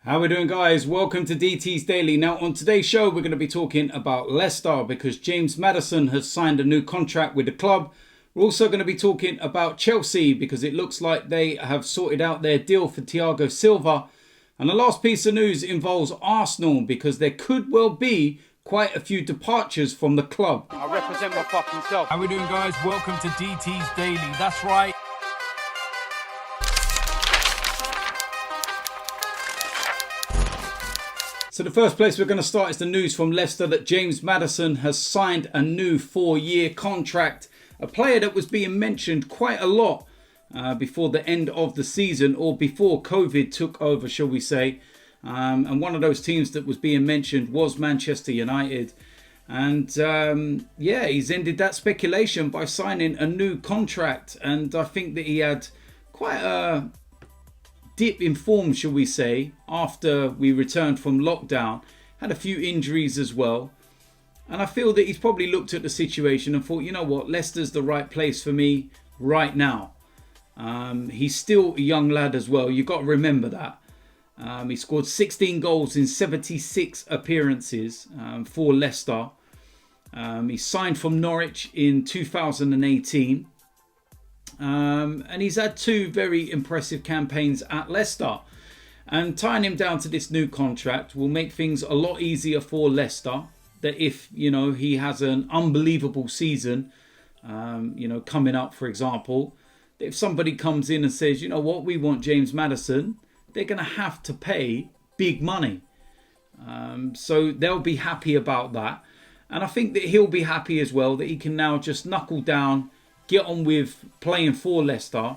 How we doing, guys? Welcome to DT's Daily. Now on today's show we're going to be talking about Leicester because James Maddison has signed a new contract with the club. We're also going to be talking about Chelsea because it looks like they have sorted out their deal for Thiago Silva. And the last piece of news involves Arsenal because there could well be quite a few departures from the club. I represent my fucking self. How we doing, guys? Welcome to DT's Daily. That's right. So the first place we're going to start is the news from Leicester that James Maddison has signed a new 4-year contract. A player that was being mentioned quite a lot before the end of the season, or before COVID took over, shall we say. And one of those teams that was being mentioned was Manchester United. And he's ended that speculation by signing a new contract. And I think that he had quite a dip in form, shall we say, after we returned from lockdown. Had a few injuries as well. And I feel that he's probably looked at the situation and thought, you know what, Leicester's the right place for me right now. He's still a young lad as well. You've got to remember that. He scored 16 goals in 76 appearances for Leicester. He signed from Norwich in 2018. And he's had 2 very impressive campaigns at Leicester. And tying him down to this new contract will make things a lot easier for Leicester. That if, he has an unbelievable season, coming up, for example, if somebody comes in and says, you know what, we want James Maddison, they're going to have to pay big money. So they'll be happy about that. And I think that he'll be happy as well that he can now just knuckle down, get on with playing for Leicester,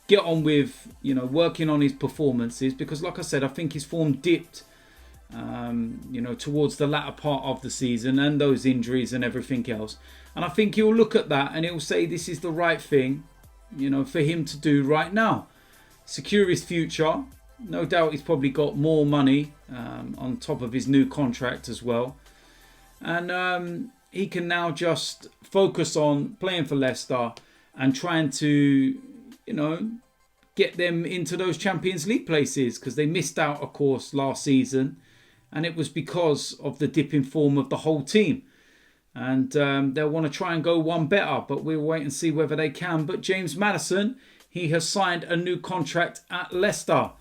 get on with, working on his performances. Because like I said, I think his form dipped, towards the latter part of the season and those injuries and everything else. And I think he'll look at that and he'll say this is the right thing, for him to do right now. Secure his future. No doubt he's probably got more money on top of his new contract as well. And he can now just focus on playing for Leicester and trying to, get them into those Champions League places, because they missed out, of course, last season. And it was because of the dip in form of the whole team. And they'll want to try and go one better, but we'll wait and see whether they can. But James Maddison, he has signed a new contract at Leicester.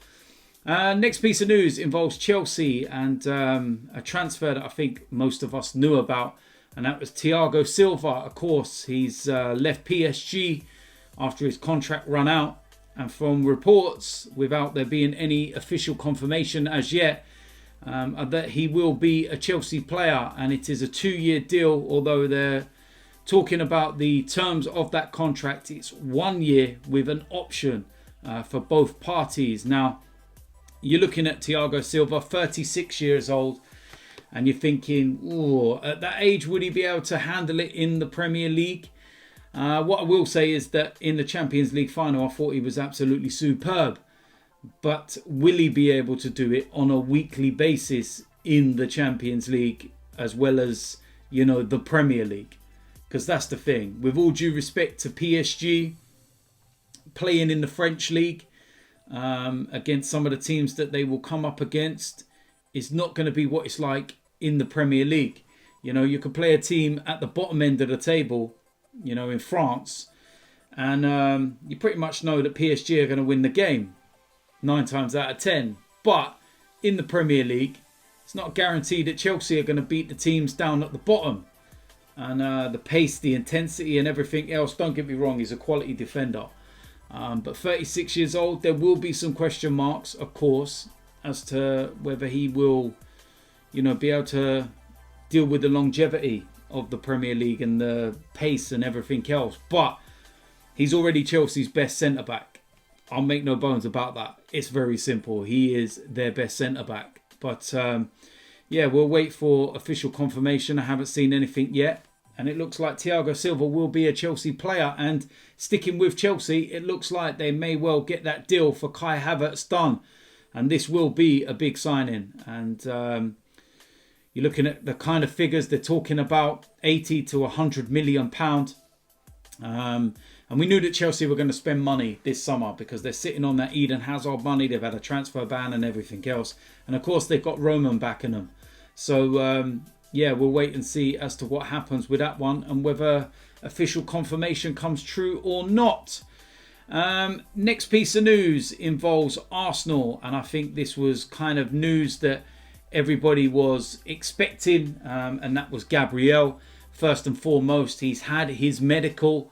Next piece of news involves Chelsea and a transfer that I think most of us knew about. And that was Thiago Silva. Of course, he's left PSG after his contract ran out. And from reports, without there being any official confirmation as yet, that he will be a Chelsea player. And it is a 2-year deal, although they're talking about the terms of that contract. It's 1 year with an option for both parties. Now, you're looking at Thiago Silva, 36 years old. And you're thinking, at that age, would he be able to handle it in the Premier League? What I will say is that in the Champions League final, I thought he was absolutely superb. But will he be able to do it on a weekly basis in the Champions League as well as, the Premier League? Because that's the thing. With all due respect to PSG, playing in the French League against some of the teams that they will come up against, it's not going to be what it's like in the Premier League. You can play a team at the bottom end of the table, in France, and you pretty much know that PSG are going to win the game 9 times out of 10. But in the Premier League, it's not guaranteed that Chelsea are going to beat the teams down at the bottom. And the pace, the intensity and everything else, don't get me wrong, he's a quality defender. But 36 years old, there will be some question marks, of course, as to whether he will, be able to deal with the longevity of the Premier League and the pace and everything else. But he's already Chelsea's best centre-back. I'll make no bones about that. It's very simple. He is their best centre-back. But, we'll wait for official confirmation. I haven't seen anything yet. And it looks like Thiago Silva will be a Chelsea player. And sticking with Chelsea, it looks like they may well get that deal for Kai Havertz done. And this will be a big signing. And you're looking at the kind of figures they're talking about, 80 to 100 million pound. And we knew that Chelsea were going to spend money this summer because they're sitting on that Eden Hazard money. They've had a transfer ban and everything else. And of course, they've got Roman backing them. So, yeah, we'll wait and see as to what happens with that one and whether official confirmation comes true or not. Next piece of news involves Arsenal. And I think this was kind of news that everybody was expecting. And that was Gabriel. First and foremost, he's had his medical.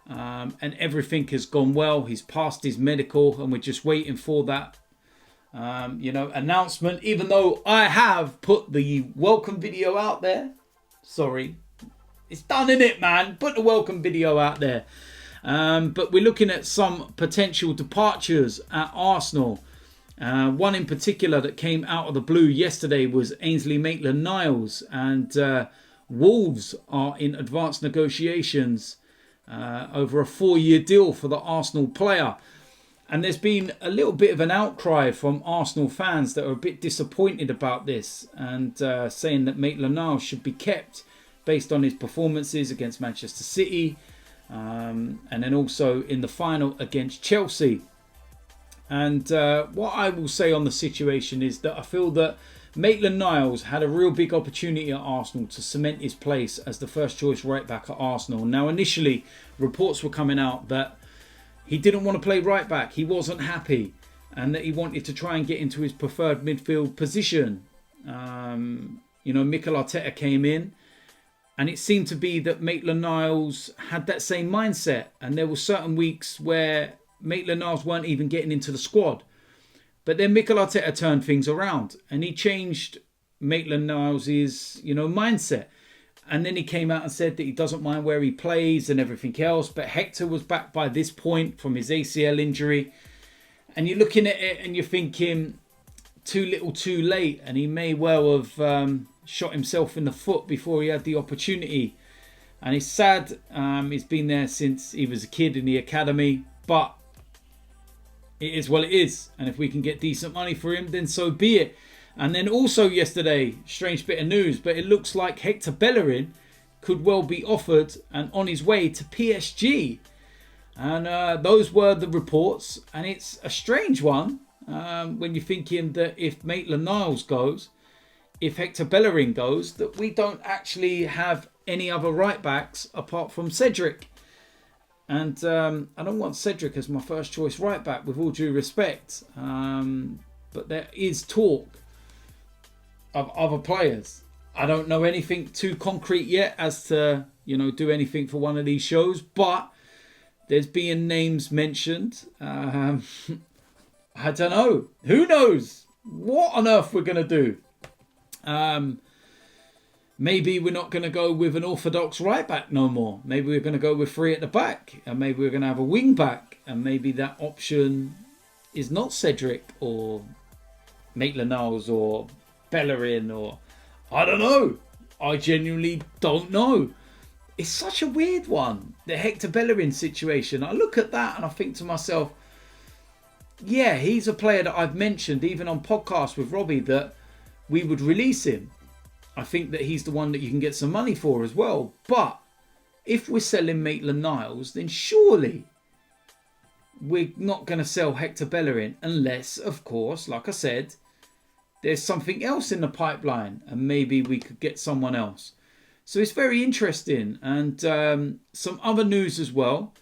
And everything has gone well. He's passed his medical and we're just waiting for that announcement, even though I have put the welcome video out there. Sorry, it's done, innit, man? Put the welcome video out there. But we're looking at some potential departures at Arsenal. One in particular that came out of the blue yesterday was Ainsley MaitlandNiles, and Wolves are in advanced negotiations over a 4-year deal for the Arsenal player. And there's been a little bit of an outcry from Arsenal fans that are a bit disappointed about this and saying that Maitland-Niles should be kept based on his performances against Manchester City and then also in the final against Chelsea. And what I will say on the situation is that I feel that Maitland-Niles had a real big opportunity at Arsenal to cement his place as the first choice right back at Arsenal. Now, initially, reports were coming out that he didn't want to play right back. He wasn't happy and that he wanted to try and get into his preferred midfield position. Mikel Arteta came in and it seemed to be that Maitland-Niles had that same mindset. And there were certain weeks where Maitland-Niles weren't even getting into the squad. But then Mikel Arteta turned things around and he changed Maitland-Niles' mindset. And then he came out and said that he doesn't mind where he plays and everything else. But Hector was back by this point from his ACL injury. And you're looking at it and you're thinking, too little, too late. And he may well have shot himself in the foot before he had the opportunity. And it's sad. He's been there since he was a kid in the academy. But it is what it is. And if we can get decent money for him, then so be it. And then also yesterday, strange bit of news, but it looks like Hector Bellerin could well be offered and on his way to PSG. And those were the reports. And it's a strange one when you're thinking that if Maitland-Niles goes, if Hector Bellerin goes, that we don't actually have any other right backs apart from Cedric. And I don't want Cedric as my first choice right back, with all due respect. But there is talk of other players. I don't know anything too concrete yet as to, do anything for one of these shows. But there's been names mentioned. I don't know. Who knows what on earth we're going to do? Maybe we're not going to go with an orthodox right back no more. Maybe we're going to go with 3 at the back. And maybe we're going to have a wing back. And maybe that option is not Cedric or Maitland-Niles or Bellerin or... I don't know. I genuinely don't know. It's such a weird one. The Hector Bellerin situation. I look at that and I think to myself, yeah, he's a player that I've mentioned even on podcasts with Robbie that we would release him. I think that he's the one that you can get some money for as well. But if we're selling Maitland-Niles, then surely we're not going to sell Hector Bellerin unless, of course, like I said, there's something else in the pipeline and maybe we could get someone else. So it's very interesting. And some other news as well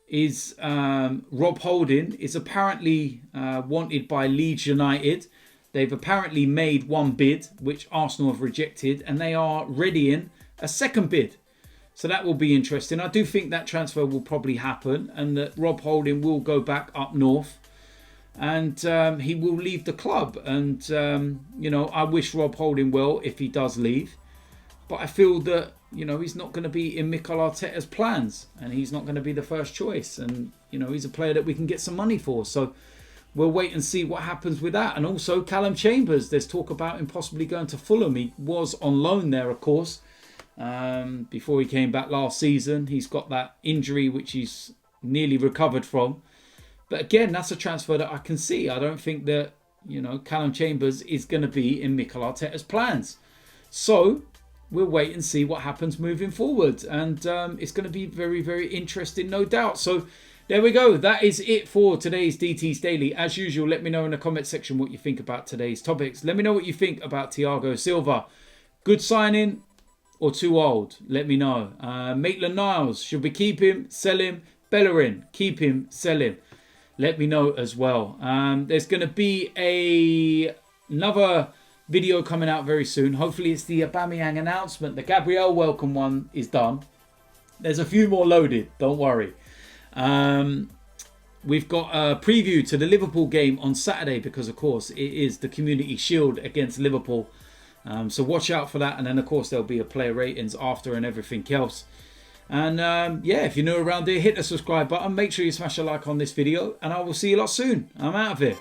is Rob Holding is apparently wanted by Leeds United. They've apparently made one bid, which Arsenal have rejected, and they are readying a second bid. So that will be interesting. I do think that transfer will probably happen and that Rob Holding will go back up north and he will leave the club. And, I wish Rob Holding well if he does leave. But I feel that, he's not going to be in Mikel Arteta's plans and he's not going to be the first choice. And, he's a player that we can get some money for. So we'll wait and see what happens with that. And also Callum Chambers, there's talk about him possibly going to Fulham. He was on loan there, of course, before he came back last season. He's got that injury which he's nearly recovered from. But again, that's a transfer that I can see. I don't think that, Callum Chambers is going to be in Mikel Arteta's plans. So we'll wait and see what happens moving forward. And it's going to be very, very interesting, no doubt. So there we go. That is it for today's DT's Daily. As usual, let me know in the comment section what you think about today's topics. Let me know what you think about Thiago Silva. Good signing or too old? Let me know. Maitland-Niles, should we keep him, sell him? Bellerin, keep him, sell him. Let me know as well. There's going to be another video coming out very soon. Hopefully it's the Aubameyang announcement. The Gabriel welcome one is done. There's a few more loaded, don't worry. We've got a preview to the Liverpool game on Saturday because, of course, it is the Community Shield against Liverpool. So watch out for that. And then, of course, there'll be a player ratings after and everything else. And yeah, if you're new around here, hit the subscribe button. Make sure you smash a like on this video. And I will see you lot soon. I'm out of here.